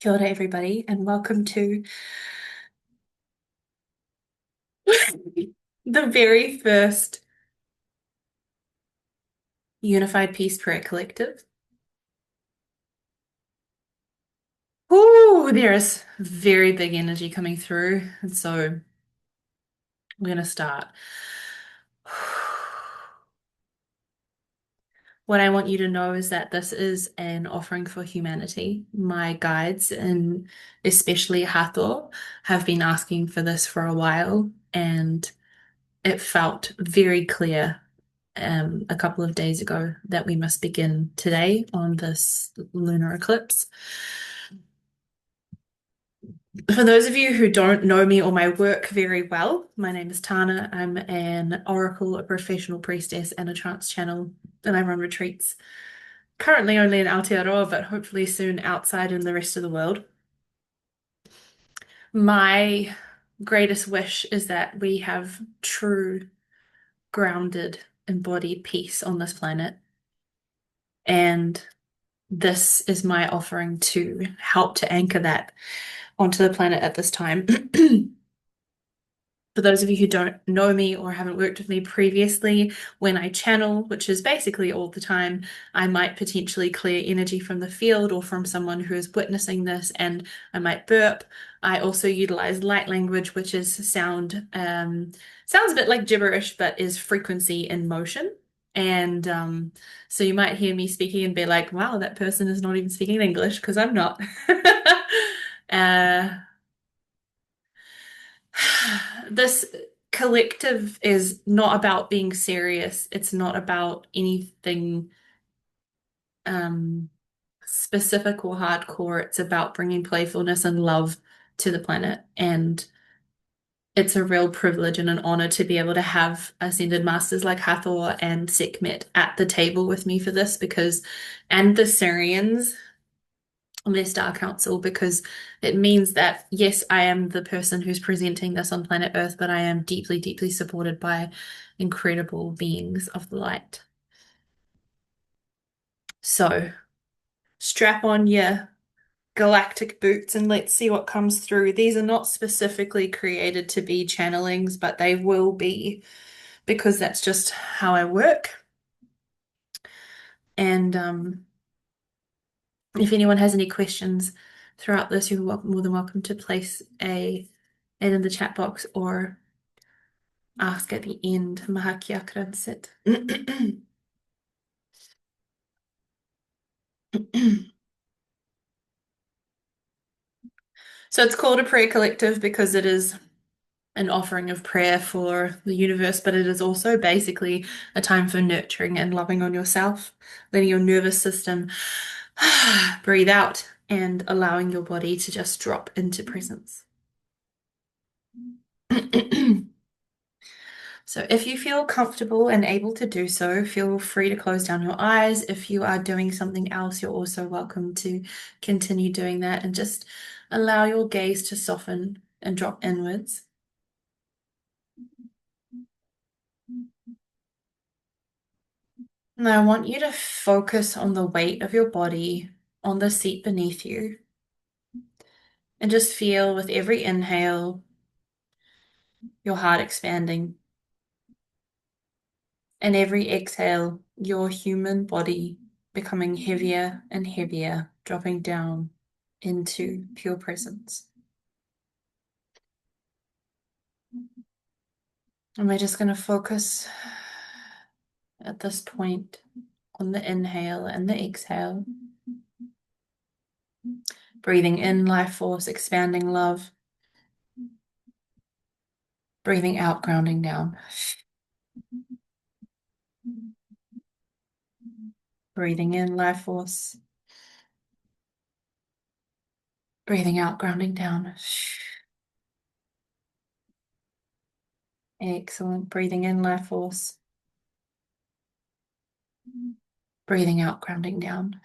Kia ora, everybody, and welcome to the very first Unified Peace Prayer Collective. Ooh, there is very big energy coming through, and so we're going to start. What I want you to know is that this is an offering for humanity. My guides, and especially Hathor, have been asking for this for a while, and it felt very clear a couple of days ago that we must begin today on this lunar eclipse. For those of you who don't know me or my work very well, my name is Tana. I'm an oracle, a professional priestess, and a trance channel, and I run retreats. Currently only in Aotearoa, but hopefully soon outside in the rest of the world. My greatest wish is that we have true, grounded, embodied peace on this planet. And this is my offering to help to anchor that onto the planet at this time. For those of you who don't know me or haven't worked with me previously, when I channel, which is basically all the time, I might potentially clear energy from the field or from someone who is witnessing this, and I might burp. I also utilize light language, which is sound, sounds a bit like gibberish, but is frequency in motion. And so you might hear me speaking and be like, wow, that person is not even speaking English because I'm not. uh, this collective is not about being serious. It's not about anything um, specific or hardcore. It's about bringing playfulness and love to the planet. And it's a real privilege and an honor to be able to have ascended masters like Hathor and Sekhmet at the table with me for this and the Syrians on their Star Council, because it means that, yes, I am the person who's presenting this on planet Earth, but I am deeply, deeply supported by incredible beings of the light. So strap on your galactic boots and let's see what comes through. These are not specifically created to be channelings, but they will be because that's just how I work. And if anyone has any questions throughout this, you're more than welcome to place it in the chat box or ask at the end. Maha kia kransit. So it's called a prayer collective because it is an offering of prayer for the universe, but it is also basically a time for nurturing and loving on yourself, letting your nervous system breathe out and allowing your body to just drop into presence. So if you feel comfortable and able to do so, feel free to close down your eyes. If you are doing something else, you're also welcome to continue doing that and just allow your gaze to soften and drop inwards. And I want you to focus on the weight of your body on the seat beneath you and just feel with every inhale your heart expanding, and every exhale your human body becoming heavier and heavier, dropping down into pure presence. And we're just going to focus at this point on the inhale and the exhale. Breathing in life force, expanding love. Breathing out, grounding down. Breathing in life force. Breathing out, grounding down. Excellent. Breathing in life force. Breathing out, grounding down.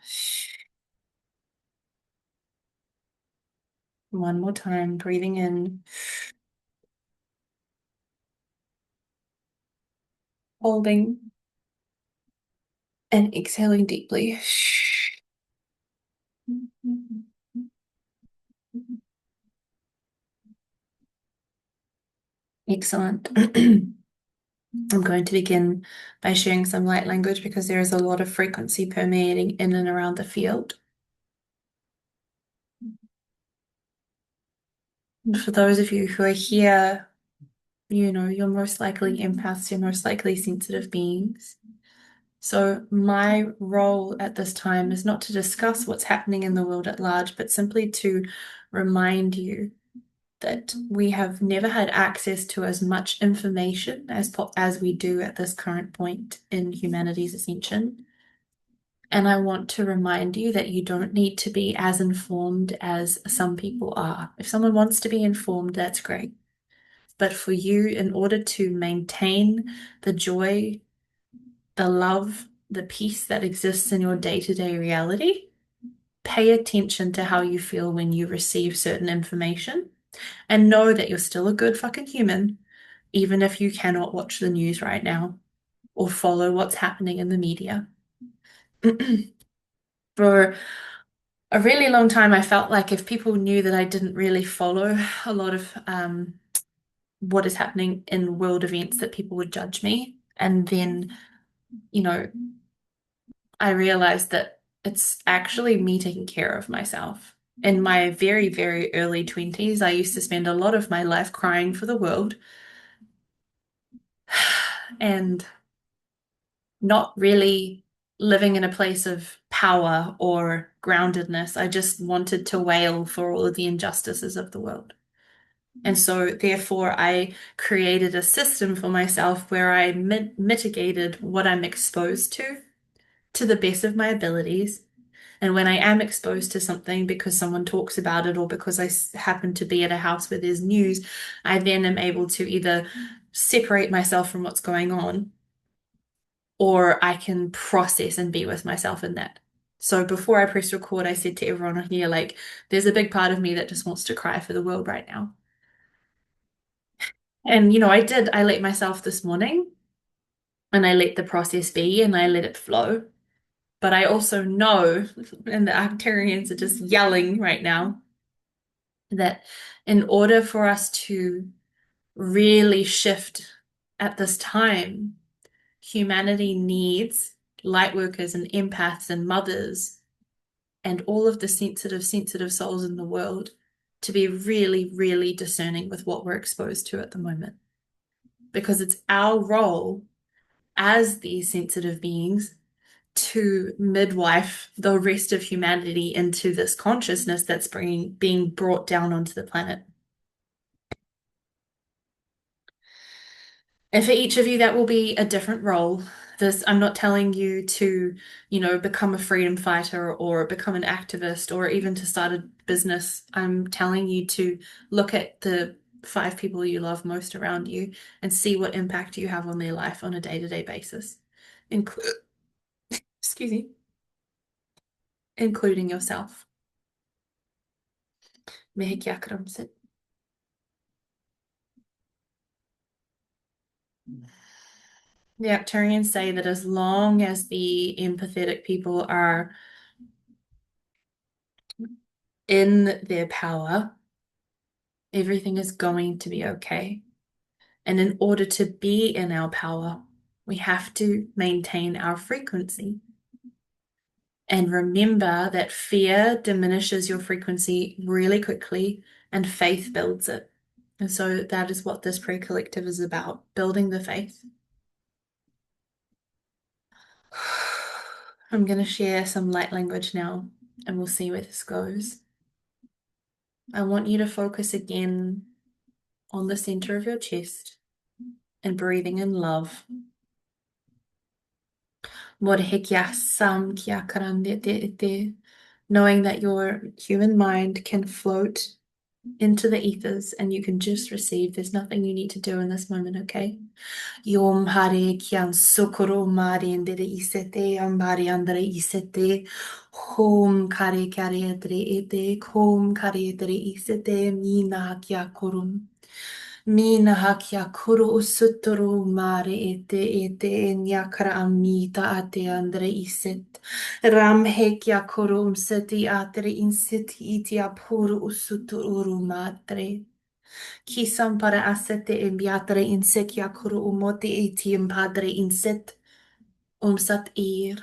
One more time. Breathing in. Holding. And exhaling deeply. Excellent. I'm going to begin by sharing some light language because there is a lot of frequency permeating in and around the field. And for those of you who are here, you're most likely empaths, you're most likely sensitive beings. So my role at this time is not to discuss what's happening in the world at large, but simply to remind you that we have never had access to as much information as we do at this current point in humanity's ascension. And I want to remind you that you don't need to be as informed as some people are. If someone wants to be informed, that's great. But for you, in order to maintain the joy, the love, the peace that exists in your day-to-day reality, pay attention to how you feel when you receive certain information and know that you're still a good fucking human, even if you cannot watch the news right now or follow what's happening in the media. For a really long time, I felt like if people knew that I didn't really follow a lot of what is happening in world events, that people would judge me. And then, you know, I realized that it's actually me taking care of myself. In my very, very early 20s, I used to spend a lot of my life crying for the world and not really living in a place of power or groundedness. I just wanted to wail for all of the injustices of the world. And so, therefore, I created a system for myself where I mitigated what I'm exposed to the best of my abilities. And when I am exposed to something because someone talks about it or because I happen to be at a house where there's news, I then am able to either separate myself from what's going on or I can process and be with myself in that. So before I press record, I said to everyone here, like, there's a big part of me that just wants to cry for the world right now. And, I did. I let myself this morning and I let the process be and I let it flow. But I also know, and the Arcturians are just yelling right now, that in order for us to really shift at this time, humanity needs light workers and empaths and mothers and all of the sensitive souls in the world to be really, really discerning with what we're exposed to at the moment. Because it's our role as these sensitive beings to midwife the rest of humanity into this consciousness that's being brought down onto the planet. And for each of you, that will be a different role. I'm not telling you to, become a freedom fighter or become an activist or even to start a business. I'm telling you to look at the 5 people you love most around you and see what impact you have on their life on a day-to-day basis. Include, excuse me, including yourself. Mehe kya karam sit. The Arcturians say that as long as the empathetic people are in their power, everything is going to be okay. And in order to be in our power, we have to maintain our frequency. And remember that fear diminishes your frequency really quickly and faith builds it. And so that is what this prayer collective is about, building the faith. I'm going to share some light language now and we'll see where this goes. I want you to focus again on the center of your chest and breathing in love. Knowing that your human mind can float into the ethers and you can just receive. There's nothing you need to do in this moment, okay? Yom Hare Kyan Sokoro Mari Andere Isete Ambari Andere Isete Hom Kare Kare Edre Ete Hom Kare Edre Isete Mina Kya Kurum Mina Hakya Kuru Usuturu Mare Ete Nyakra Amita Ate Andre Iset Ram Hekya Kuru Seti Atre Inseti Itia Puru Usuturu Matre Kisam para asete imbiatre insek yakuru umote etium padre inset umsat ir.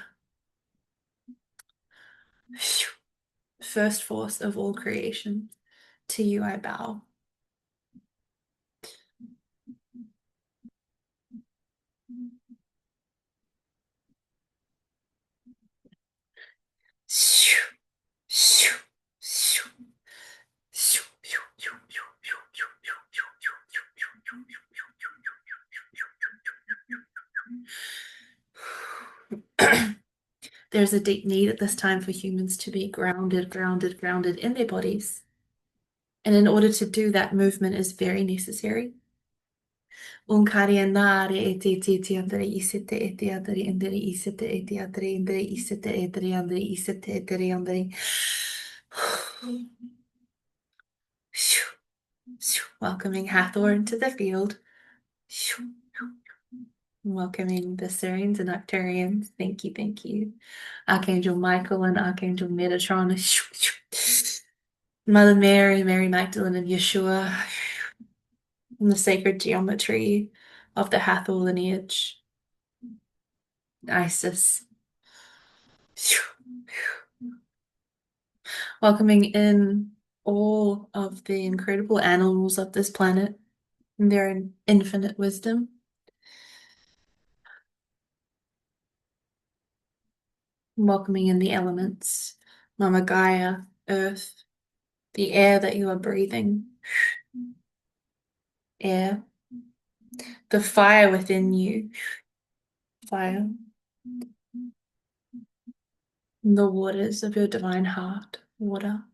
First force of all creation, to you I bow. There's a deep need at this time for humans to be grounded, grounded, grounded in their bodies. And in order to do that, movement is very necessary. Unkarianare ete te te andere isete ete andere andere isete ete andere andere isete ete andere isete ete andere. Welcoming Hathor into the field. Welcoming the Sirens and Octarians. Thank you, thank you. Archangel Michael and Archangel Metatron. Mother Mary, Mary Magdalene, and Yeshua. And the sacred geometry of the Hathor lineage. Isis. Welcoming in all of the incredible animals of this planet and their infinite wisdom. Welcoming in the elements, Mama Gaia, Earth, the air that you are breathing, air, the fire within you, fire, the waters of your divine heart, water.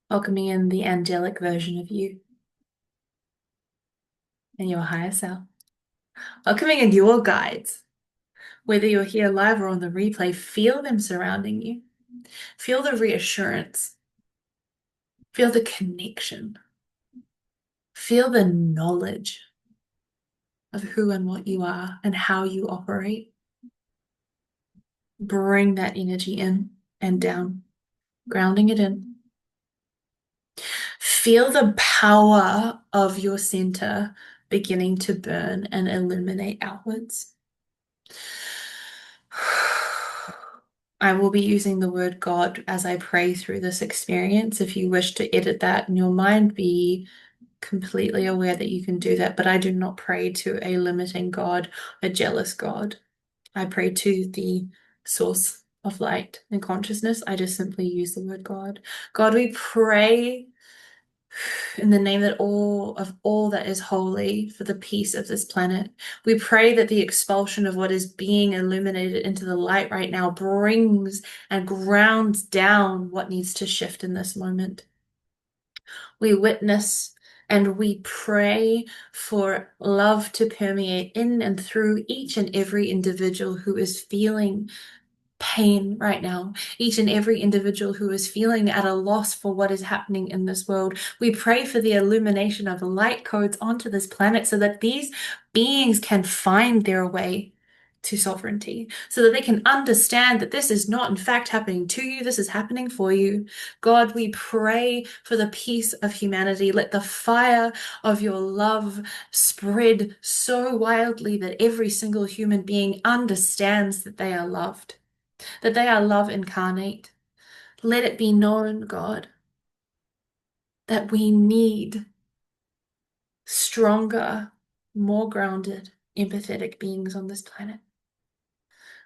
Welcoming in the angelic version of you and your higher self. Welcoming in your guides. Whether you're here live or on the replay, feel them surrounding you. Feel the reassurance. Feel the connection. Feel the knowledge of who and what you are and how you operate. Bring that energy in and down, grounding it in. Feel the power of your center beginning to burn and illuminate outwards. I will be using the word God as I pray through this experience. If you wish to edit that in your mind, be completely aware that you can do that. But I do not pray to a limiting God, a jealous God. I pray to the source of light and consciousness. I just simply use the word God. God, we pray in the name that all that is holy for the peace of this planet. We pray that the expulsion of what is being illuminated into the light right now brings and grounds down what needs to shift in this moment. We witness and we pray for love to permeate in and through each and every individual who is feeling pain right now, each and every individual who is feeling at a loss for what is happening in this world. We pray for the illumination of light codes onto this planet so that these beings can find their way to sovereignty, so that they can understand that this is not in fact happening to you, this is happening for you. God, we pray for the peace of humanity. Let the fire of your love spread so wildly that every single human being understands that they are loved, that they are love incarnate. Let it be known, God, that we need stronger, more grounded, empathetic beings on this planet.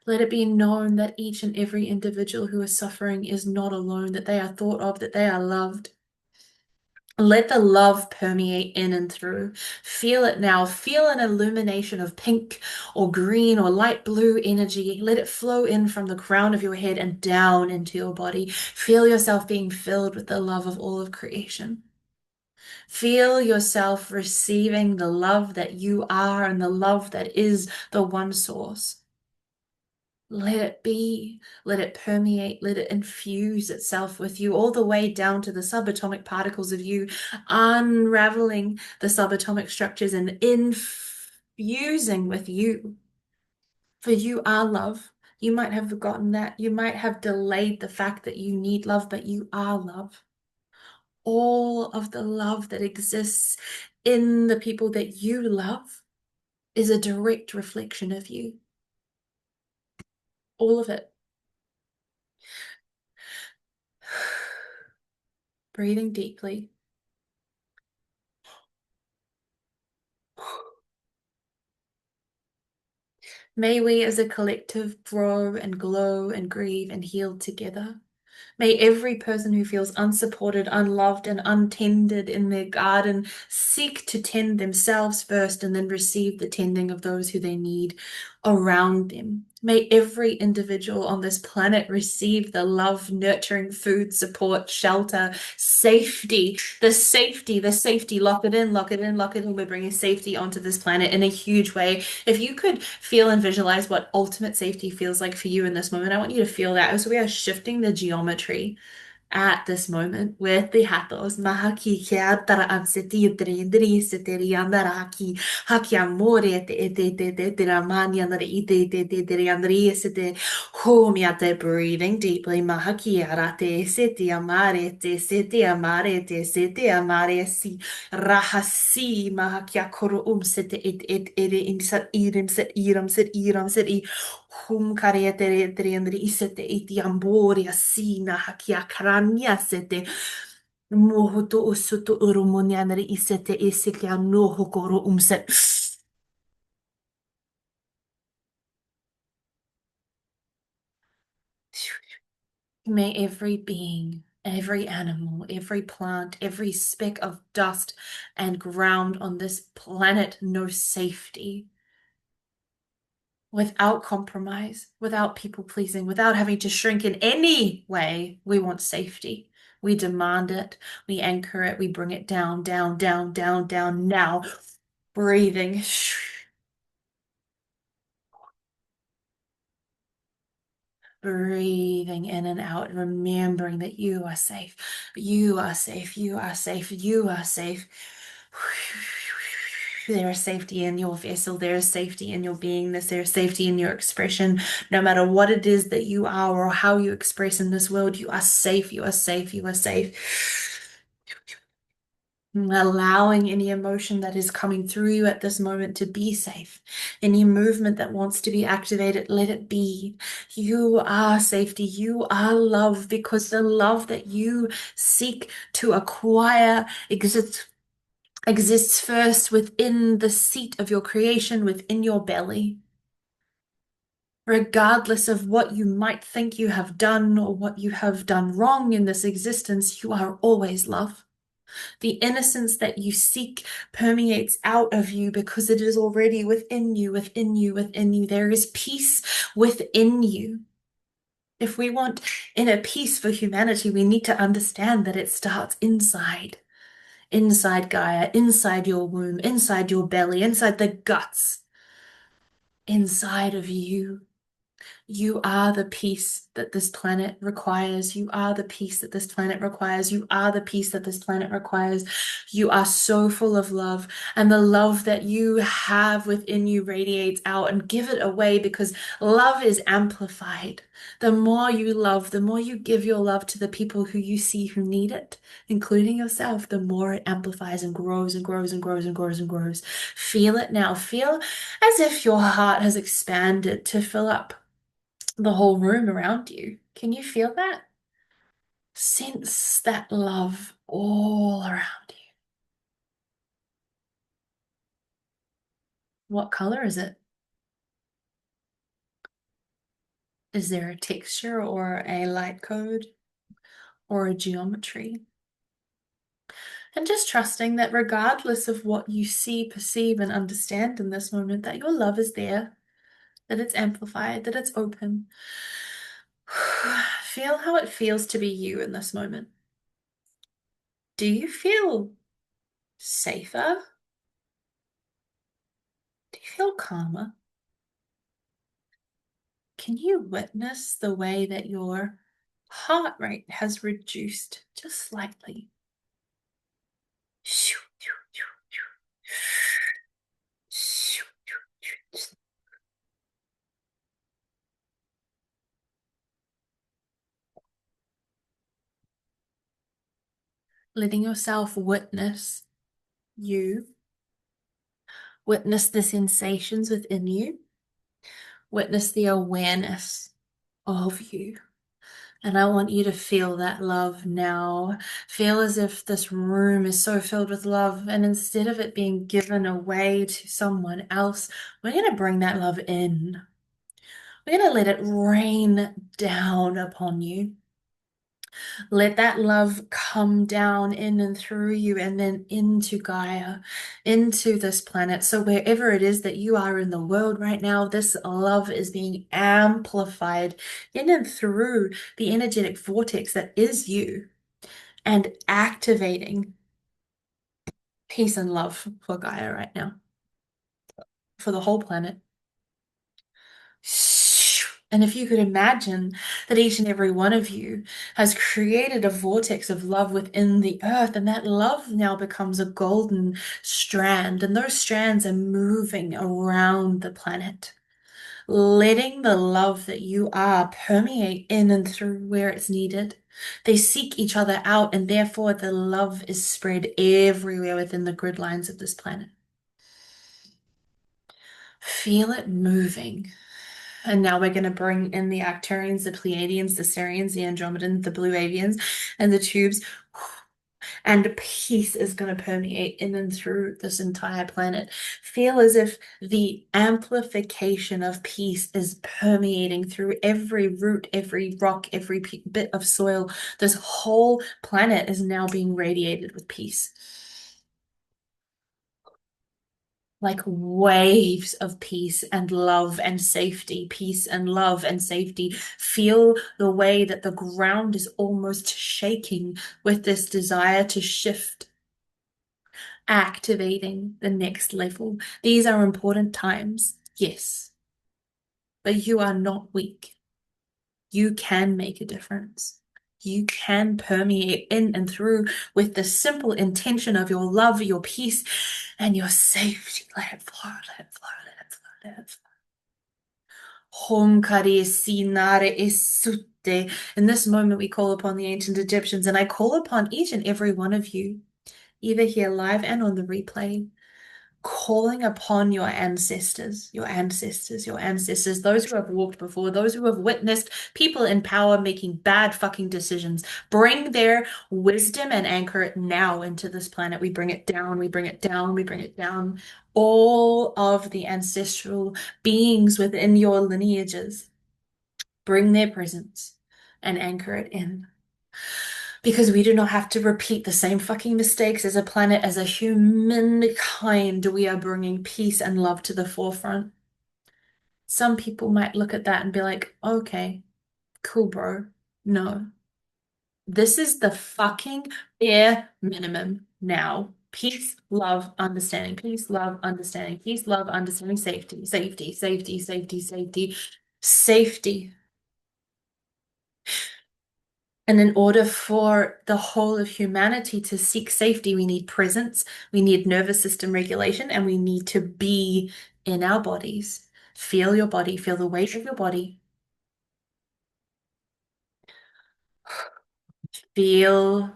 Let it be known that each and every individual who is suffering is not alone, that they are thought of, that they are loved. Let the love permeate in and through. Feel it now. Feel an illumination of pink or green or light blue energy. Let it flow in from the crown of your head and down into your body. Feel yourself being filled with the love of all of creation. Feel yourself receiving the love that you are and the love that is the one source. Let it be, let it permeate, let it infuse itself with you all the way down to the subatomic particles of you, unraveling the subatomic structures and infusing with you. For you are love, You might have forgotten that. You might have delayed the fact that you need love, but you are love. All of the love that exists in the people that you love is a direct reflection of you. All of it. Breathing deeply. May we as a collective grow and glow and grieve and heal together. May every person who feels unsupported, unloved, and untended in their garden seek to tend themselves first and then receive the tending of those who they need around them. May every individual on this planet receive the love, nurturing, food, support, shelter, safety, the safety. Lock it in, lock it in, lock it in. We're bringing safety onto this planet in a huge way. If you could feel and visualize what ultimate safety feels like for you in this moment, I want you to feel that as we are shifting the geometry at this moment with the hatos. Mahaki ke atara am se tidri indri se te riandara haki amore te ramani andare te riandri se te homiate breathing deeply. Mahaki arate se te amare si rahasi mahaki akoro se te it imsat irim set I hum kariete triandri isete iti amboria sina hakia krania sete mohoto usuto urumonianri isete esekia noho koro umset. May every being, every animal, every plant, every speck of dust and ground on this planet know safety without compromise, without people pleasing, without having to shrink in any way. We want safety. We demand it. We anchor it. We bring it down, down, down, down, down. Now, breathing. Breathing in and out, remembering that you are safe. You are safe. You are safe. You are safe. There is safety in your vessel. There is safety in your beingness. There is safety in your expression. No matter what it is that you are or how you express in this world, you are safe. You are safe. You are safe. Allowing any emotion that is coming through you at this moment to be safe. Any movement that wants to be activated, let it be. You are safety. You are love because the love that you seek to acquire exists first within the seat of your creation, within your belly. Regardless of what you might think you have done or what you have done wrong in this existence, you are always love. The innocence that you seek permeates out of you because it is already within you, within you, within you. There is peace within you. If we want inner peace for humanity, we need to understand that it starts inside. Inside Gaia, inside your womb, inside your belly, inside the guts, inside of you. You are the peace that this planet requires. You are the peace that this planet requires. You are the peace that this planet requires. You are so full of love, and the love that you have within you radiates out and give it away because love is amplified. The more you love, the more you give your love to the people who you see who need it, including yourself, the more it amplifies and grows and grows and grows and grows and grows. Feel it now. Feel as if your heart has expanded to fill up the whole room around you. Can you feel that? Sense that love all around you. What color is it? Is there a texture or a light code or a geometry? And just trusting that regardless of what you see, perceive, and understand in this moment, that your love is there, that it's amplified, that it's open. Feel how it feels to be you in this moment. Do you feel safer? Do you feel calmer? Can you witness the way that your heart rate has reduced just slightly? letting yourself witness you, witness the sensations within you, witness the awareness of you. And I want you to feel that love now. Feel as if this room is so filled with love, and instead of it being given away to someone else, we're going to bring that love in. We're going to let it rain down upon you. Let that love come down in and through you and then into Gaia, into this planet. So wherever it is that you are in the world right now, this love is being amplified in and through the energetic vortex that is you and activating peace and love for Gaia right now, for the whole planet. And if you could imagine that each and every one of you has created a vortex of love within the earth, and that love now becomes a golden strand, and those strands are moving around the planet, letting the love that you are permeate in and through where it's needed. They seek each other out, and therefore the love is spread everywhere within the grid lines of this planet. Feel it moving. And now we're going to bring in the Arcturians, the Pleiadians, the Sirians, the Andromedans, the Blue Avians, and the tubes. And peace is going to permeate in and through this entire planet. Feel as if the amplification of peace is permeating through every root, every rock, every bit of soil. This whole planet is now being radiated with peace. Like waves of peace and love and safety, peace and love and safety. Feel the way that the ground is almost shaking with this desire to shift, activating the next level. These are important times, yes, but you are not weak. You can make a difference. You can permeate in and through with the simple intention of your love, your peace, and your safety. Let it flow, let it flow, let it flow, let it flow. Hom kare sinare esute. In this moment, we call upon the ancient Egyptians, and I call upon each and every one of you, either here live and on the replay, calling upon your ancestors, your ancestors, your ancestors, those who have walked before, those who have witnessed people in power making bad fucking decisions. Bring their wisdom and anchor it now into this planet. We bring it down, we bring it down, we bring it down. All of the ancestral beings within your lineages, bring their presence and anchor it in. Because we do not have to repeat the same fucking mistakes as a planet, as a humankind. We are bringing peace and love to the forefront. Some people might look at that and be like, okay, cool, bro. No, this is the fucking bare minimum now. Peace, love, understanding. Peace, love, understanding. Peace, love, understanding. Safety, safety, safety, safety, safety, safety. And in order for the whole of humanity to seek safety, we need presence, we need nervous system regulation, and we need to be in our bodies. Feel your body, feel the weight of your body. Feel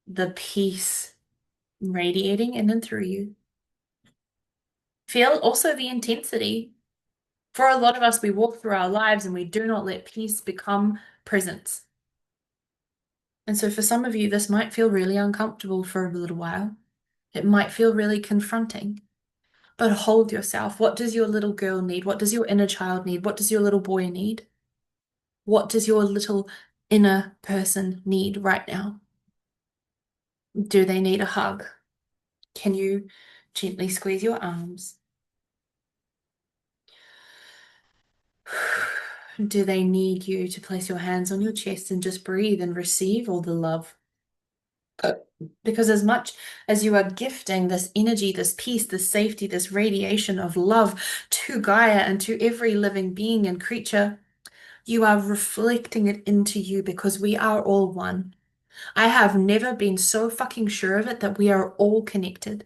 the peace radiating in and through you. Feel also the intensity. For a lot of us, we walk through our lives and we do not let peace become presence. And so for some of you, this might feel really uncomfortable for a little while. It might feel really confronting. But hold yourself. What does your little girl need? What does your inner child need? What does your little boy need? What does your little inner person need right now? Do they need a hug? Can you gently squeeze your arms? Do they need you to place your hands on your chest and just breathe and receive all the love? Because as much as you are gifting this energy, this peace, this safety, this radiation of love to Gaia and to every living being and creature, you are reflecting it into you because we are all one. I have never been so fucking sure of it that we are all connected.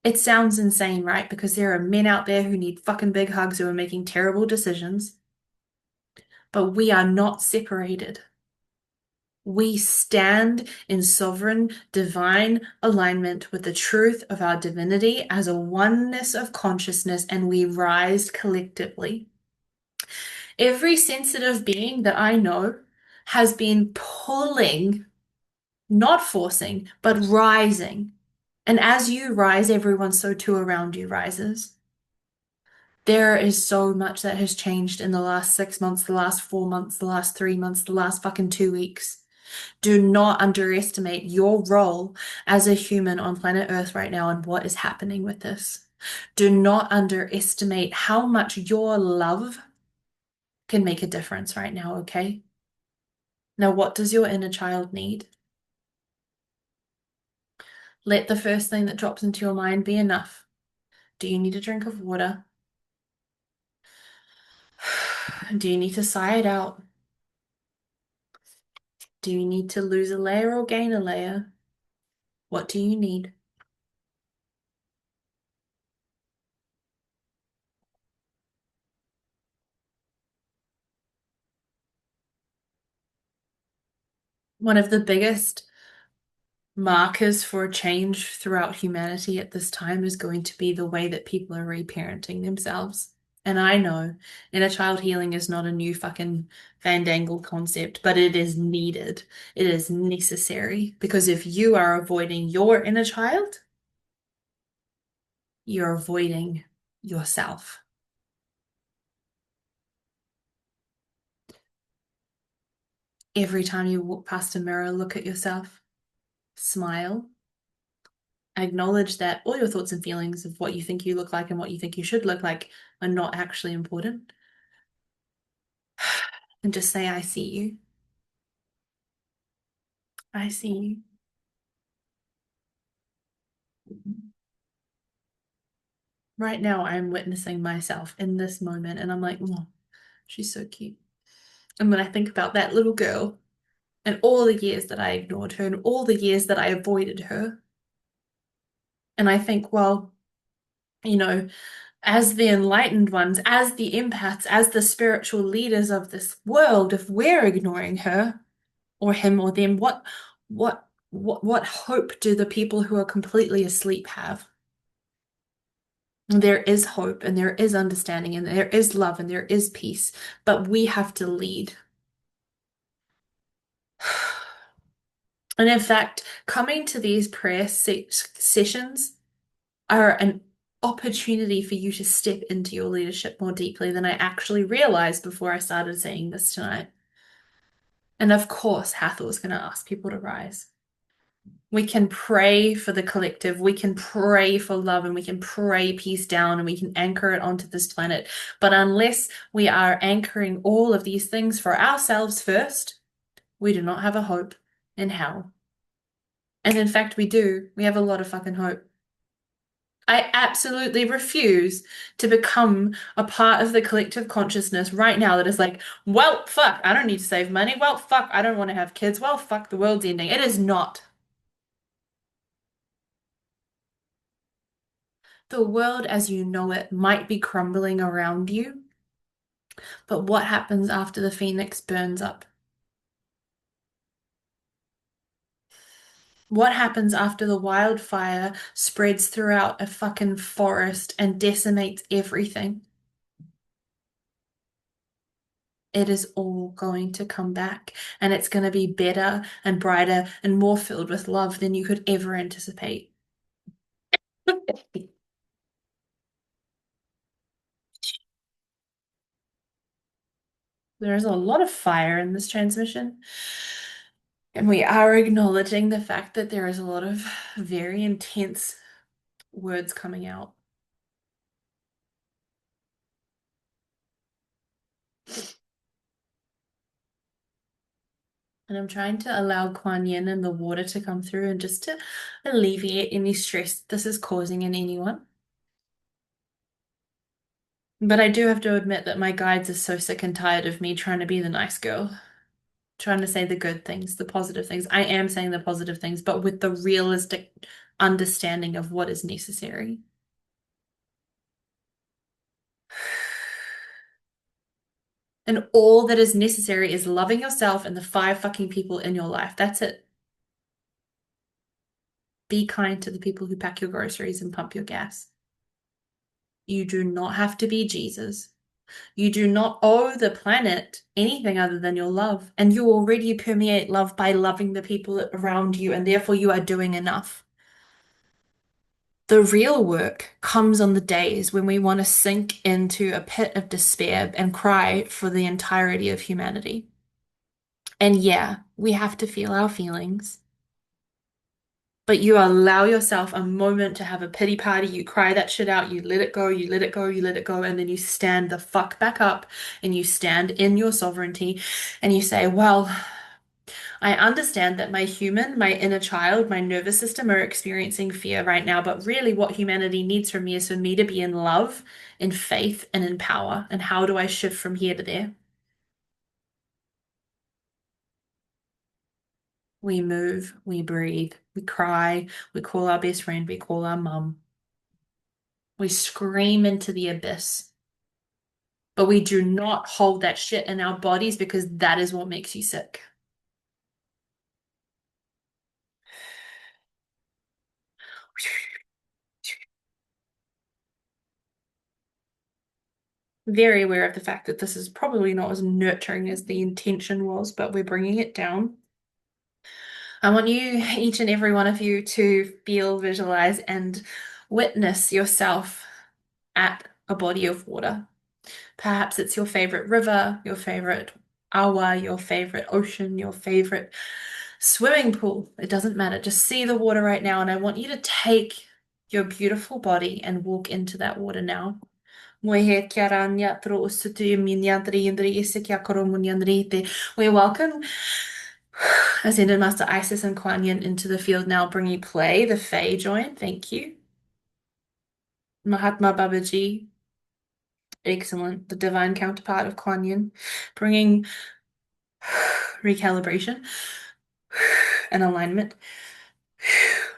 It sounds insane, right? Because there are men out there who need fucking big hugs who are making terrible decisions, but we are not separated. We stand in sovereign, divine alignment with the truth of our divinity as a oneness of consciousness, and we rise collectively. Every sensitive being that I know has been pulling, not forcing, but rising. And as you rise, everyone so too around you rises. There is so much that has changed in the last 6 months, the last 4 months, the last 3 months, the last fucking 2 weeks. Do not underestimate your role as a human on planet Earth right now and what is happening with this. Do not underestimate how much your love can make a difference right now, okay? Now, what does your inner child need? Let the first thing that drops into your mind be enough. Do you need a drink of water? Do you need to sigh it out? Do you need to lose a layer or gain a layer? What do you need? One of the biggest markers for a change throughout humanity at this time is going to be the way that people are reparenting themselves. And I know inner child healing is not a new fucking fandangled concept, but it is needed. It is necessary because if you are avoiding your inner child, you're avoiding yourself. Every time you walk past a mirror, look at yourself, smile, acknowledge that all your thoughts and feelings of what you think you look like and what you think you should look like are not actually important. And just say, I see you. I see you. Right now, I'm witnessing myself in this moment, and I'm like, oh, she's so cute. And when I think about that little girl and all the years that I ignored her and all the years that I avoided her, and I think, well, you know, as the enlightened ones, as the empaths, as the spiritual leaders of this world, if we're ignoring her or him or them, what hope do the people who are completely asleep have? There is hope and there is understanding and there is love and there is peace, but we have to lead. And in fact, coming to these prayer sessions are an opportunity for you to step into your leadership more deeply than I actually realized before I started saying this tonight. And of course, Hathor is going to ask people to rise. We can pray for the collective, we can pray for love, and we can pray peace down, and we can anchor it onto this planet. But unless we are anchoring all of these things for ourselves first, we do not have a hope in hell. And in fact, we do. We have a lot of fucking hope. I absolutely refuse to become a part of the collective consciousness right now that is like, well, fuck, I don't need to save money. Well, fuck, I don't want to have kids. Well, fuck, the world's ending. It is not. The world as you know it might be crumbling around you, but what happens after the phoenix burns up? What happens after the wildfire spreads throughout a fucking forest and decimates everything? It is all going to come back, and it's going to be better and brighter and more filled with love than you could ever anticipate. There's a lot of fire in this transmission, and we are acknowledging the fact that there is a lot of very intense words coming out. And I'm trying to allow Kuan Yin and the water to come through and just to alleviate any stress this is causing in anyone. But I do have to admit that my guides are so sick and tired of me trying to be the nice girl, trying to say the good things, the positive things. I am saying the positive things, but with the realistic understanding of what is necessary. And all that is necessary is loving yourself and the five fucking people in your life. That's it. Be kind to the people who pack your groceries and pump your gas. You do not have to be Jesus. You do not owe the planet anything other than your love. And you already permeate love by loving the people around you, and therefore you are doing enough. The real work comes on the days when we want to sink into a pit of despair and cry for the entirety of humanity. And yeah, we have to feel our feelings. But you allow yourself a moment to have a pity party, you cry that shit out, you let it go, you let it go, you let it go, and then you stand the fuck back up and you stand in your sovereignty and you say, well, I understand that my human, my inner child, my nervous system are experiencing fear right now, but really what humanity needs from me is for me to be in love, in faith, and in power. And how do I shift from here to there? We move, we breathe, we cry, we call our best friend, we call our mum. We scream into the abyss, but we do not hold that shit in our bodies because that is what makes you sick. Very aware of the fact that this is probably not as nurturing as the intention was, but we're bringing it down. I want you, each and every one of you, to feel, visualize, and witness yourself at a body of water. Perhaps it's your favorite river, your favorite awa, your favorite ocean, your favorite swimming pool. It doesn't matter. Just see the water right now, and I want you to take your beautiful body and walk into that water now. We welcome Ascended Master Isis and Kuan Yin into the field now, bringing play, the Fae join. Thank you. Mahatma Babaji, excellent. The divine counterpart of Kuan Yin, bringing recalibration and alignment.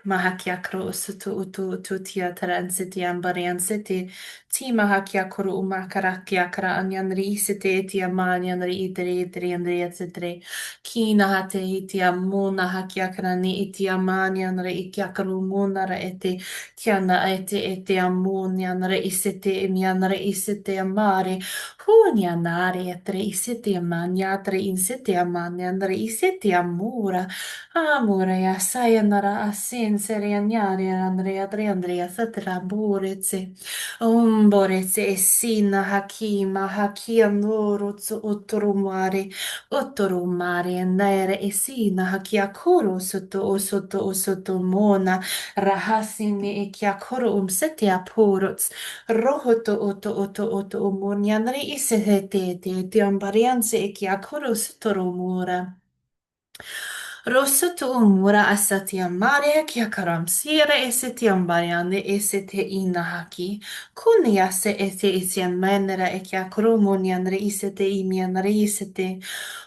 Mahakya kro sutu utu tutia taransiti ambariansiti. Ti mahakya kuru umakarakya kara anyanri isite ti amanyanri iteri iteri andri etsetre. Ki nahate iti amuna hakya karani iti amanyanri ikya karu munara ete. Tiana ete ete amunyanre isite imyanre isite amare. Hunyanare etre isite amanyatre insite amanyanre isite amura. Amoreja, sayonara, asin, serianyari, Andrea, Andrea, satra, boretse, boretse, esina, hakima, hakia, norotsu, utorumare, nere, esina, hakia, koro, soto, mona, rahasini, ikia, koro, setia, porots, rohoto, monianre, isehete, tiambarianse, ikia, koro, sotorumura. Rosso umura asati amare kia karamsire eseti ambariane esete inahaki. Kuniase ete isian menera e kia kromonianre isete imianre isete.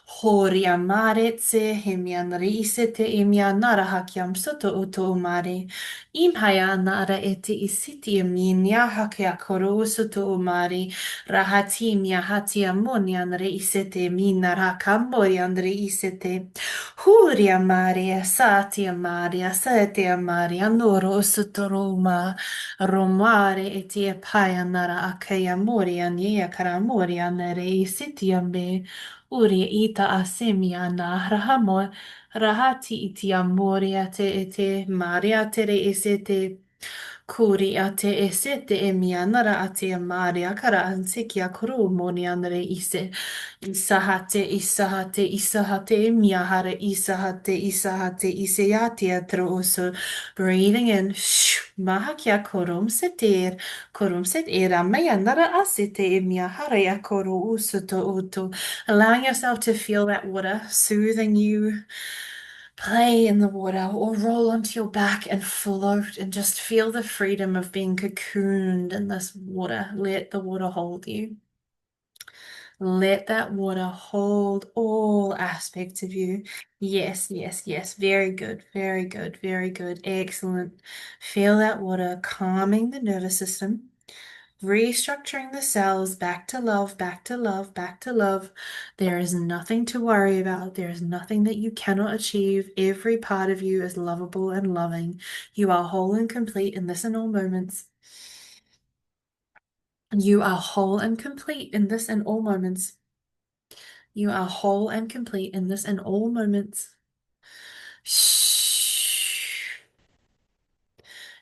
Hori amare tse hemianre isete imianara hakiam soto uto umare. Imhaya nara ete isiti iminia hakia koro soto umare. Rahati mia hati amonianre isete minara kamborianre isete. Huria Maria, Satia Maria, Satia Maria, Noro Sutoruma, Romare etia Payanara Akaya Moria, Nia Karamoria, Nere Sitiambe, Uri ita Asemiana, Rahamo, Rahati itia Moria te ete, Maria tere esete. Kuri ate esete emianara ate Maria kara ansikia kuru monianare ise. Isahate, miahare, isahate, iseate atroso. Breathing in, mahakia korum set era, mayanara asite, miahare akoro usuto uto. Allowing yourself to feel that water soothing you. Play in the water or roll onto your back and float and just feel the freedom of being cocooned in this water. Let the water hold you. Let that water hold all aspects of you. Yes, yes, yes. Very good, very good, very good. Excellent. Feel that water calming the nervous system, restructuring the cells back to love, back to love, back to love. There is nothing to worry about. There is nothing that you cannot achieve. Every part of you is lovable and loving. You are whole and complete in this and all moments. You are whole and complete in this and all moments. You are whole and complete in this and all moments. Shh.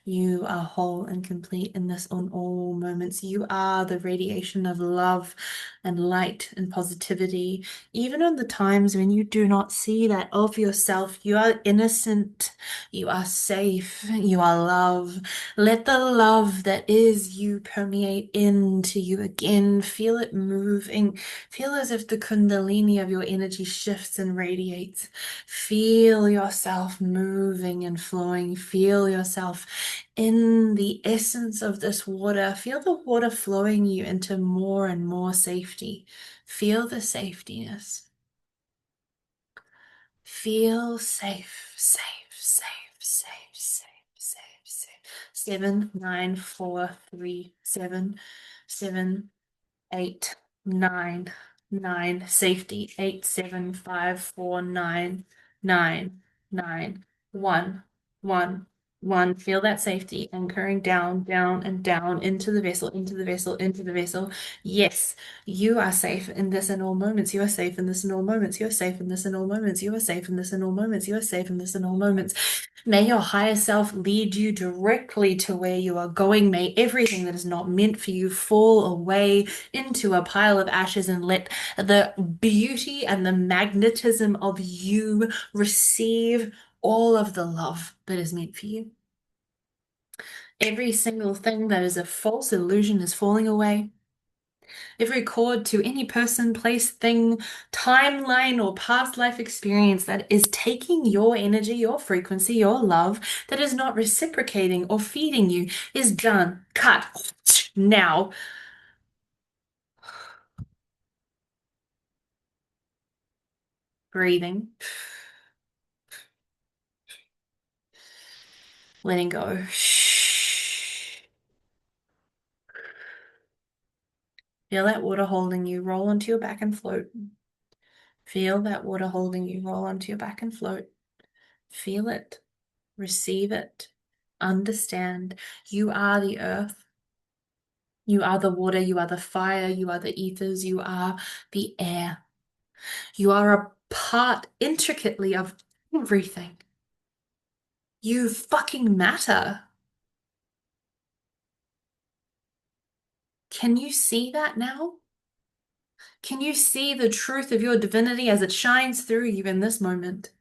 You are whole and complete in this on all moments. You are the radiation of love and light and positivity. Even on the times when you do not see that of yourself, you are innocent, you are safe, you are love. Let the love that is you permeate into you again. Feel it moving. Feel as if the kundalini of your energy shifts and radiates. Feel yourself moving and flowing. Feel yourself in the essence of this water. Feel the water flowing you into more and more safety. Feel the safetiness. Feel safe, safe, safe, safe, safe, safe, safe. 7, 9, 4, 3, 7, 7, 8, 9, 9. Safety. 8, 7, 5, 4, 9, 9, 9. 1, 1. Feel that safety anchoring down, down, and down into the vessel, into the vessel, into the vessel. Yes, you are safe in this in all moments. You are safe in this in all moments. You are safe in this in all moments. You are safe in this in all moments. You are safe in this in all moments. May your higher self lead you directly to where you are going. May everything that is not meant for you fall away into a pile of ashes and let the beauty and the magnetism of you receive all of the love that is meant for you. Every single thing that is a false illusion is falling away. Every cord to any person, place, thing, timeline, or past life experience that is taking your energy, your frequency, your love, that is not reciprocating or feeding you is done. Cut. Now. Breathing. Letting go. Feel that water holding you. Roll onto your back and float. Feel that water holding you. Roll onto your back and float. Feel it. Receive it. Understand. You are the earth. You are the water. You are the fire. You are the ethers. You are the air. You are a part intricately of everything. You fucking matter. Can you see that now? Can you see the truth of your divinity as it shines through you in this moment?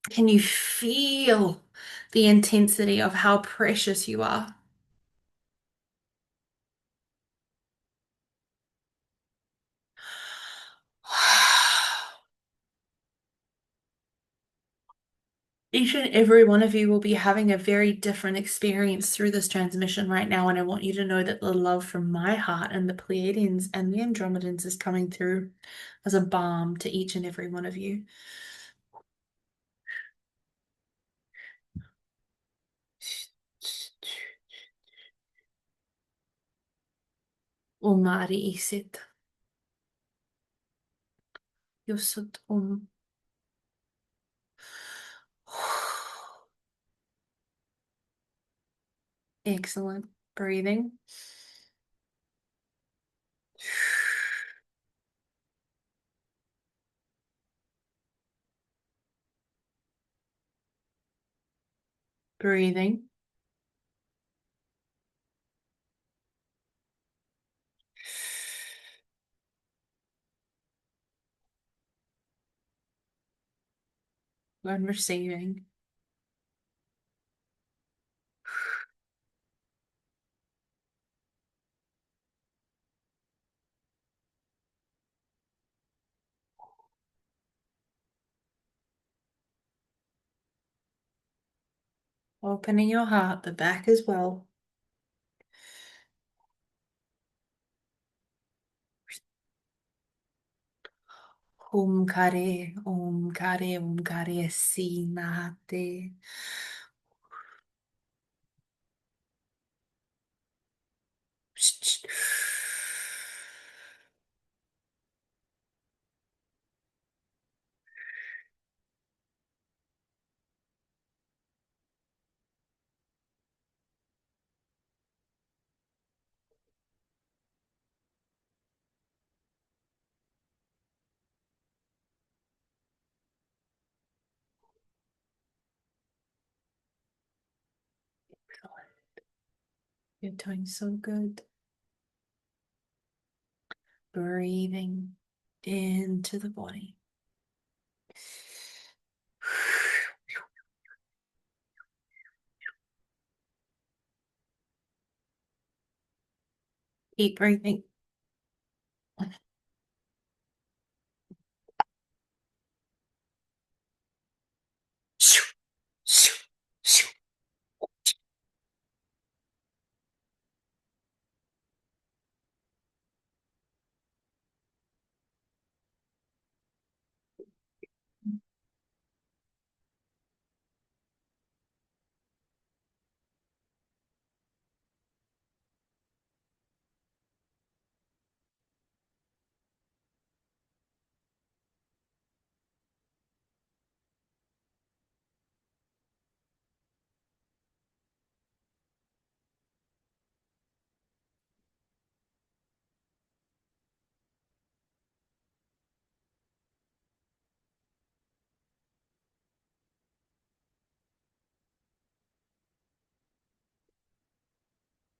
Can you feel the intensity of how precious you are? Each and every one of you will be having a very different experience through this transmission right now, and I want you to know that the love from my heart and the Pleiadians and the Andromedans is coming through as a balm to each and every one of you. Omari Isit. Yusut Excellent. Breathing. Breathing. And receiving. Opening your heart, the back as well. Omkare, Omkare, Omkare, Sinate. You're doing so good. Breathing into the body. Keep breathing.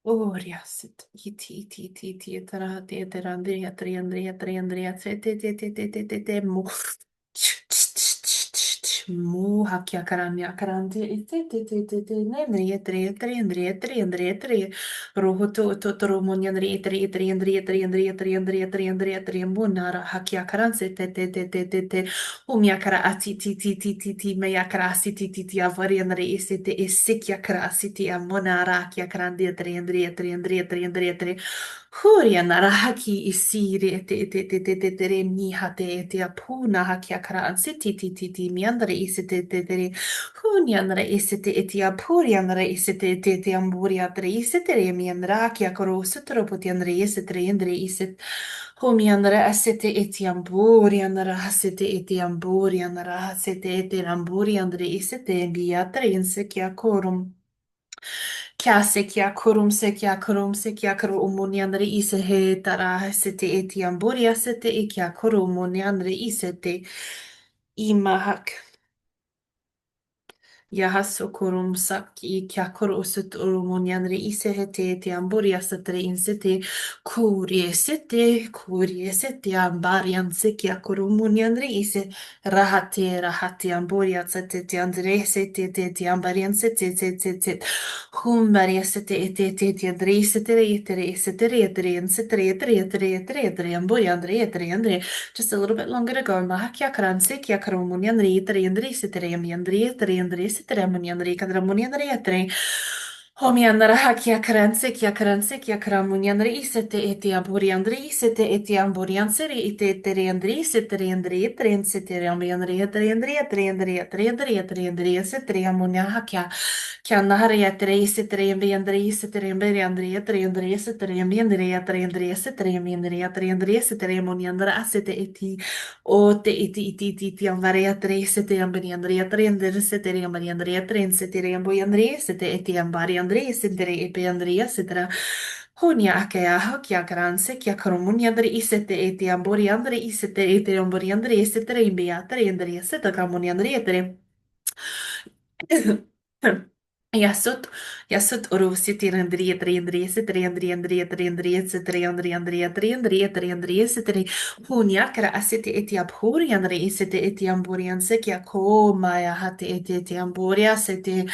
Oriasit, iti, tara, tera, Andrea, tri, Andrea, tri, Andrea, te, mu. Mu, hakia, karania, karante, ne, Andrea, tri, roho, romoni, Andrea, tri, munara, hakia, karanse, umiakara, meiakara, avari, Andrea, sikia, kara, amonara, hakia, karande, Huria narahaki isiri te miha te apuna haki akara ansiti ti miandre isite te hunyanre isite eti apurianre isite te amburia tre isite re miandra ki akoro sutro putianre isite andre isit humianre asite eti amburianra hasite eti amburianra hasite eti amburiandre isite biatre inseki akorum Kia se kia kurum se kia kurum se kia kuru umunianre ise he tara se te eti amburia se te e kia kuru umunianre ise te imahak. Yahaso kurum saki kia kuru usut umunianre ise he te amburia se te insete kurie sete ambarian se kia kuru umunianre ise rahate amburia se te andre se te ambarian se te Humbaria sete ete Andre sete etere sete etere sete etere Amboya Andre just a little bit longer to go Mahakia Karanse Kia Karamuni Andre sete Ami Andre sete Amani Andre Kadramuni Andre etere Homi Andra Hakia Karanse Kia Karamuni Andre sete ete Amburi Andre sete ete Amburi Ansere ete etere Andre sete Andre etere sete Ami Andre etere sete Amuni Hakia Chiannaria Trace Trembi Andres Trembi Andrea Trendres Trembi Andrea Trendres Trembi Andrea Trendres Tremoni Andra Sete eti o te iti Andrea Trace Trembi Andrea Trendres Trembi Andrea Trense Trembo Andrea Sete eti Ambari Andrea Sete Epi Andrea Setra Honia Akea Hakia Granse Kia Caromuni Andre Isete eti Ambori Andre Isete eti Ambori Andre Sete Rembi Andrea Seta Gramoni Andrea Jasut Orossi Andrea Hunyakra asete eti abhurian reisete eti amburian sekia ko maya hate eti amburia sete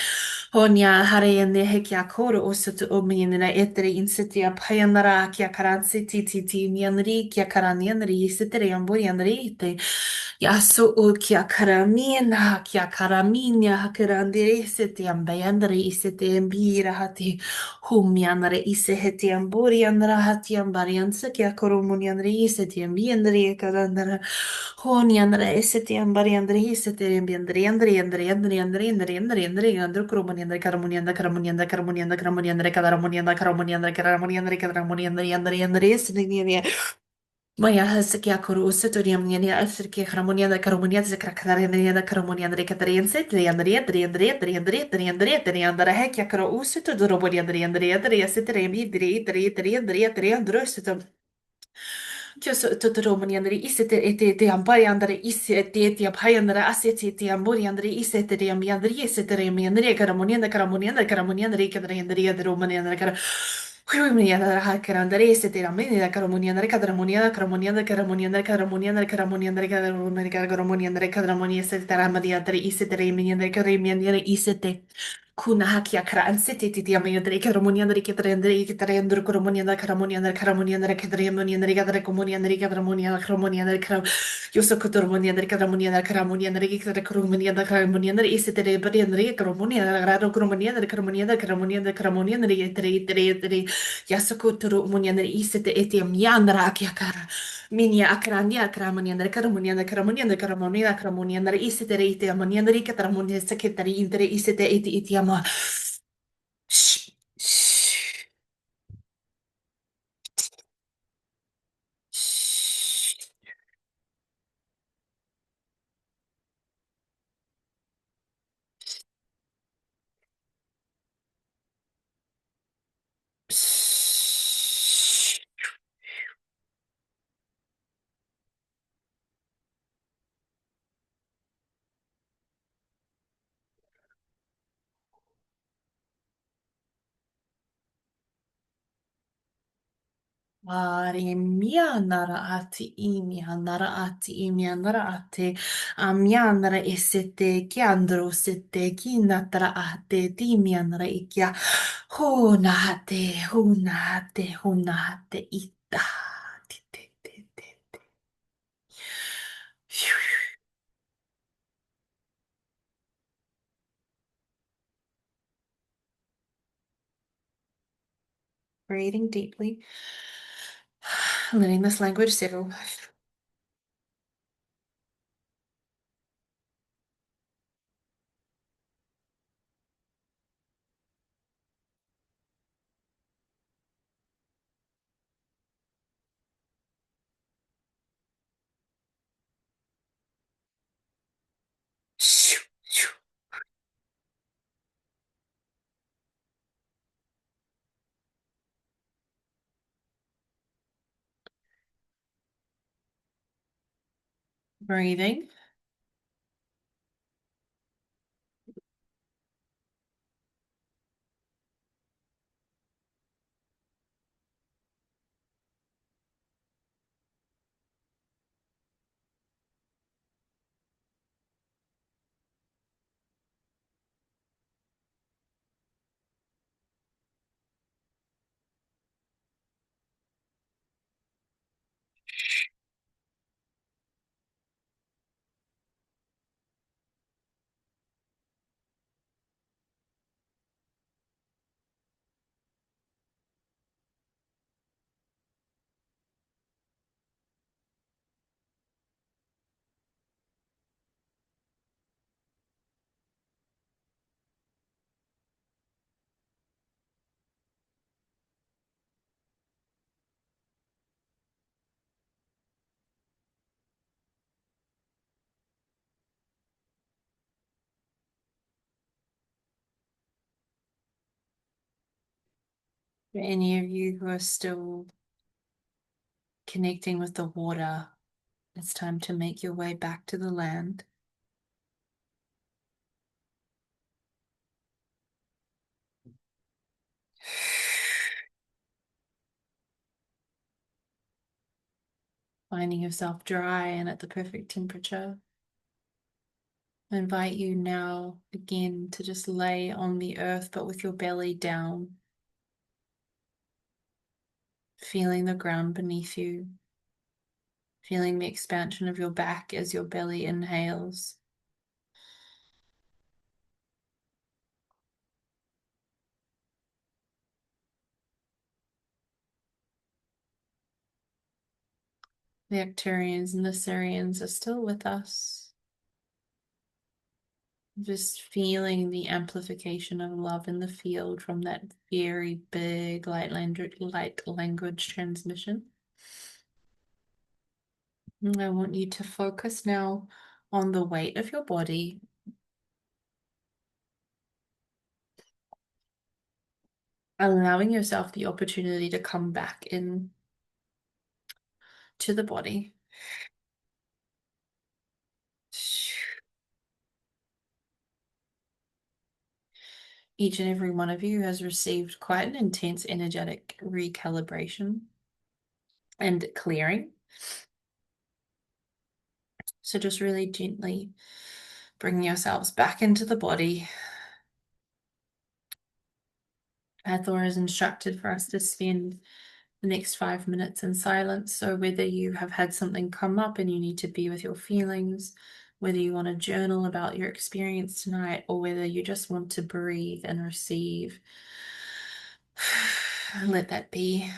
Honya harene hekia koro osut ominina etere insete abhayanara kia karansi titi mianri kia karanianri setere amburian reite Yasu kia karamina kia karaminia hakarandere sete ambayandre isete ambira hati humianre ise heti amburianra hati ambarianse kia koromunianre isete ambiandre karandara honianre isete ambariandre isete ambiandre andre koromuniandre karamuniandre Maya haskia kuru usatorium niania asirki harmonia da carmonia da cracadaria da carmonia da catariense, Triandra hekia karo usito doroboria, Triandria, Sitremi, Triandria, Triandrosito. Just Totoromonì andare isete e te ampari andare isete ti appai andare asete ti ambori andare isete ti ambi andare isete mi andare caramoni andare cadere andare romani andare cara Quindi andare a carandare isete rameni da caramoni andare caramoni andare caramoni andare caramoni andare caramoni andare caramoni andare caramoni isete ramani andare isete mi andare isete Kuna haki akra ansete ti ami andre karamoni andre ketre andre karamoni andre karamoni andre karamoni andre ketre amoni andre kadre komoni andre kadramoni andre karamoni andre karam yoso kotormoni andre kadramoni andre karamoni andre ketre karamoni andre karamoni andre isete bari andre karamoni andre grado karamoni andre karamoni andre karamoni andre karamoni andre etre yaso kotormoni andre isete eti ami andre haki akara Minia akrania akramani andre karamoni andre karamoni andre karamoni andre karamoni andre isete ite amoni andre kadramoni sekretari intere isete iti ama. Shh, shh, shh. Shh. Are mia naraati imia naraati imia naraate amianara esete kiandro sete kinatara ate timianara ikia hunate ita. Te, te, te, te, te. Breathing deeply, letting this language settle. Breathing. For any of you who are still connecting with the water, it's time to make your way back to the land. Finding yourself dry and at the perfect temperature. I invite you now again to just lay on the earth, but with your belly down, feeling the ground beneath you, feeling the expansion of your back as your belly inhales. The Arcturians and the Sirians are still with us. Just feeling the amplification of love in the field from that very big light language transmission. And I want you to focus now on the weight of your body, allowing yourself the opportunity to come back in to the body. Each and every one of you has received quite an intense energetic recalibration and clearing. So just really gently bringing yourselves back into the body. Hathor has instructed for us to spend the next 5 minutes in silence. So whether you have had something come up and you need to be with your feelings, whether you want to journal about your experience tonight, or whether you just want to breathe and receive, let that be.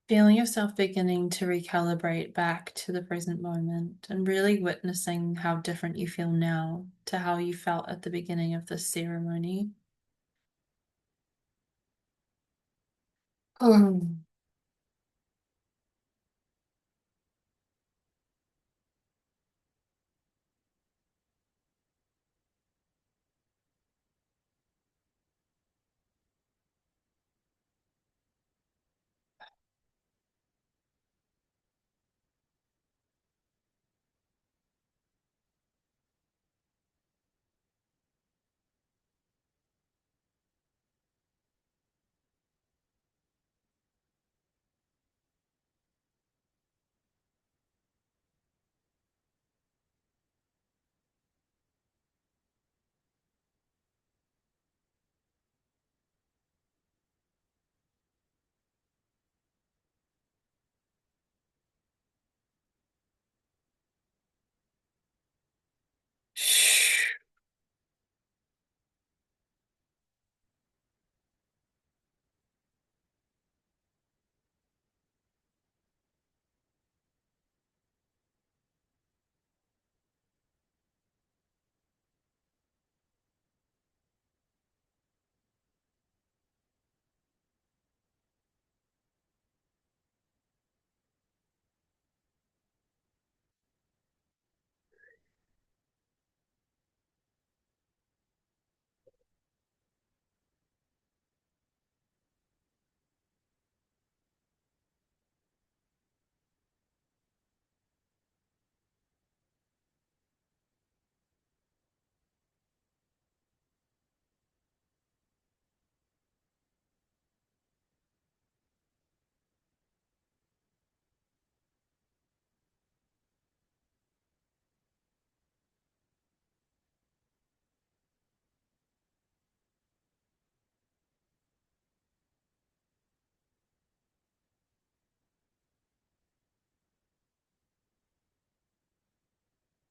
Feeling yourself beginning to recalibrate back to the present moment and really witnessing how different you feel now to how you felt at the beginning of this ceremony. Um,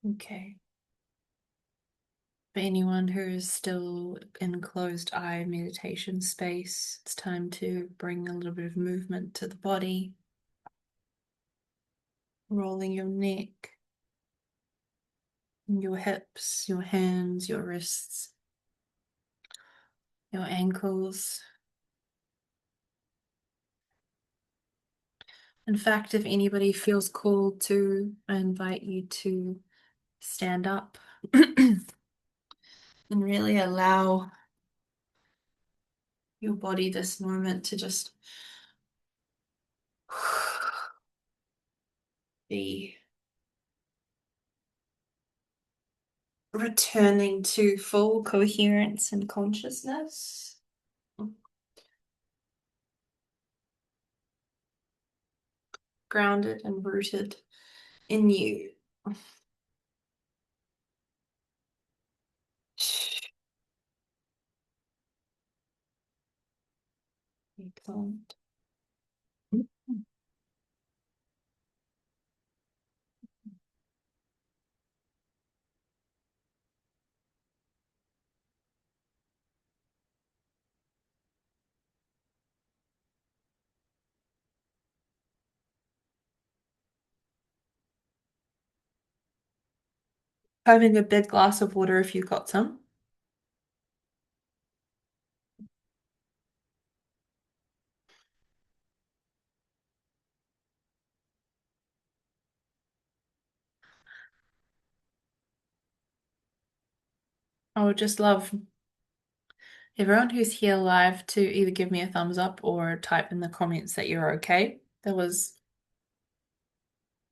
Okay. For anyone who is still in closed eye meditation space, it's time to bring a little bit of movement to the body, rolling your neck, your hips, your hands, your wrists, your ankles. In fact, if anybody feels called to, I invite you to stand up and really allow your body this moment to just be returning to full coherence and consciousness. Grounded and rooted in you. Excellent. Having a big glass of water if you've got some. I would just love everyone who's here live to either give me a thumbs up or type in the comments that you're okay. That was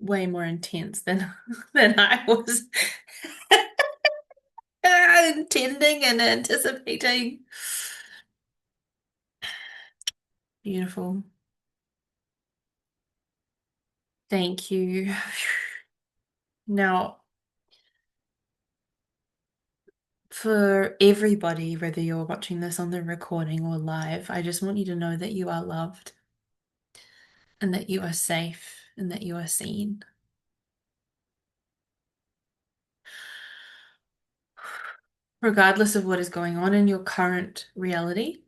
way more intense than than I was intending and anticipating. Beautiful. Thank you. Now, for everybody, whether you're watching this on the recording or live, I just want you to know that you are loved and that you are safe and that you are seen. Regardless of what is going on in your current reality,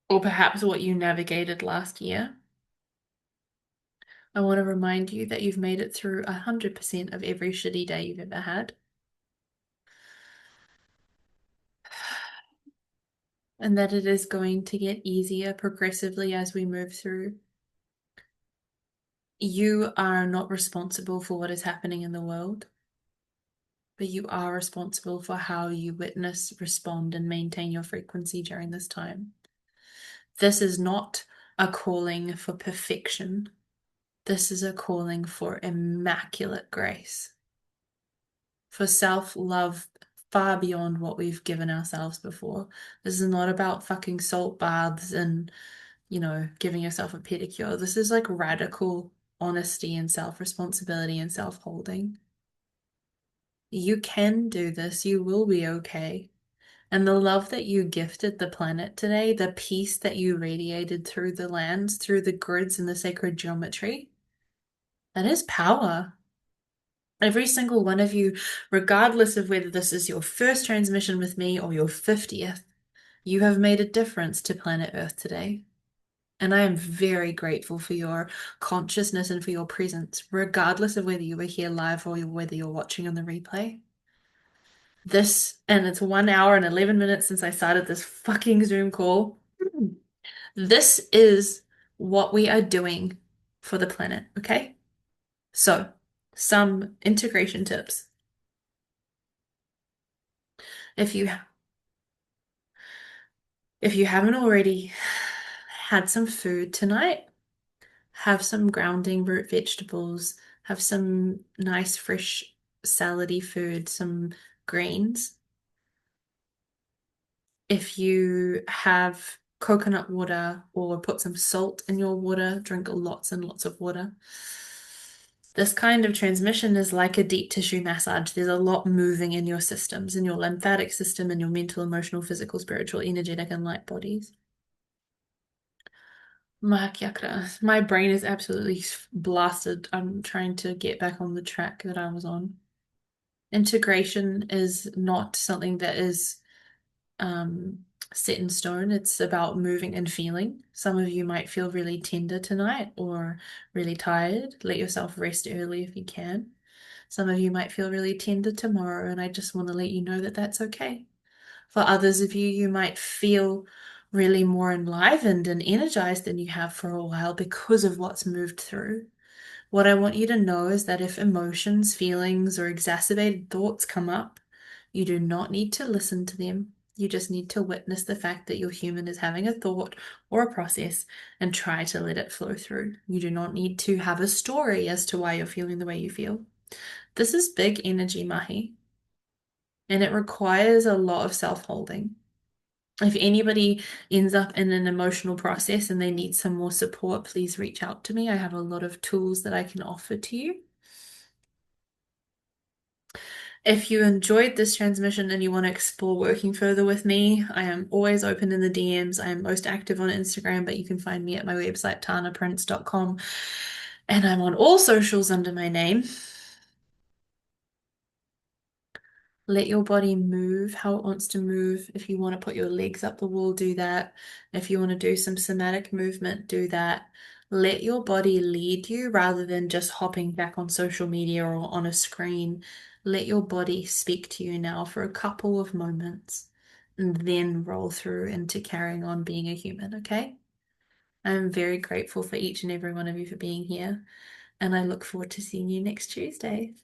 or perhaps what you navigated last year, I want to remind you that you've made it through 100% of every shitty day you've ever had, and that it is going to get easier progressively as we move through. You are not responsible for what is happening in the world, but you are responsible for how you witness, respond, and maintain your frequency during this time. This is not a calling for perfection. This is a calling for immaculate grace, for self-love far beyond what we've given ourselves before. This is not about fucking salt baths and, giving yourself a pedicure. This is like radical honesty and self-responsibility and self-holding. You can do this. You will be okay. And the love that you gifted the planet today, the peace that you radiated through the lands, through the grids and the sacred geometry, that is power. Every single one of you, regardless of whether this is your first transmission with me or your 50th, you have made a difference to planet Earth today. And I am very grateful for your consciousness and for your presence, regardless of whether you were here live or whether you're watching on the replay. And it's 1 hour and 11 minutes since I started this fucking Zoom call. This is what we are doing for the planet, okay? So, some integration tips. If you if you haven't already had some food tonight, have some grounding root vegetables, have some nice fresh salady food, some greens. If you have coconut water or put some salt in your water, drink lots and lots of water. This kind of transmission is like a deep tissue massage. There's a lot moving in your systems, in your lymphatic system, in your mental, emotional, physical, spiritual, energetic, and light bodies. Mahakyakra. My brain is absolutely blasted. I'm trying to get back on the track that I was on. Integration is not something that is um, set in stone. It's about moving and feeling. Some of you might feel really tender tonight or really tired. Let yourself rest early if you can. Some of you might feel really tender tomorrow, and I just want to let you know that that's okay. For others of you, you might feel really more enlivened and energized than you have for a while because of what's moved through. What I want you to know is that if emotions, feelings, or exacerbated thoughts come up, you do not need to listen to them. You just need to witness the fact that your human is having a thought or a process and try to let it flow through. You do not need to have a story as to why you're feeling the way you feel. This is big energy, Mahi, and it requires a lot of self-holding. If anybody ends up in an emotional process and they need some more support, please reach out to me. I have a lot of tools that I can offer to you. If you enjoyed this transmission and you want to explore working further with me, I am always open in the DMs. I am most active on Instagram, but you can find me at my website, tanaprince.com. And I'm on all socials under my name. Let your body move how it wants to move. If you want to put your legs up the wall, do that. If you want to do some somatic movement, do that. Let your body lead you rather than just hopping back on social media or on a screen. Let your body speak to you now for a couple of moments and then roll through into carrying on being a human, okay? I'm very grateful for each and every one of you for being here, and I look forward to seeing you next Tuesday.